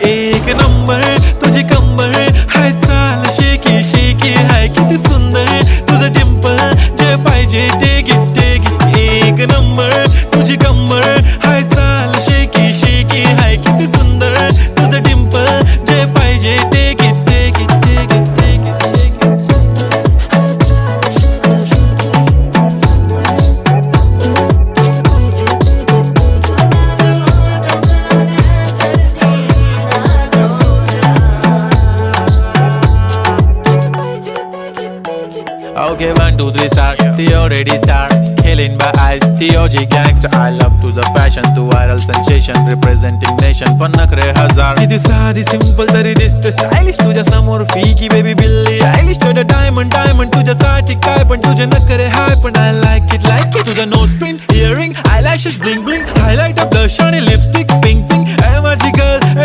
एक नंबर तुझी कंबर हाय, चाल शेकी शेकी हाय, किती सुंदर तुझं डिंपल, जे पाहिजे ते घे ते घे. एक नंबर तुझी कंबर हाय, चाल शेकी शेकी हाय, किती सुंदर तुझं डिंपल, जे पाहिजे ते घे ते घे ते घे ते घे. Okay, 1, 2, 3 start. The already start. Killing by eyes. The OG gangster. I love to the passion, to viral sensation, representing nation. पण नखरे हजार. किती साधी सिंपल तरी दिसते स्टायलिश तुझ्या समोर फीकी बेबी बिल्ली आयलिश. तुझं डायमंड डायमंड तुझ्यासाठी काय पण तुझे नखरे हाय पण I like it तुझं nose pin earring eyelashes bling bling highlight blush आणि लिपस्टिक पिंक पिंक. माझी गर्ल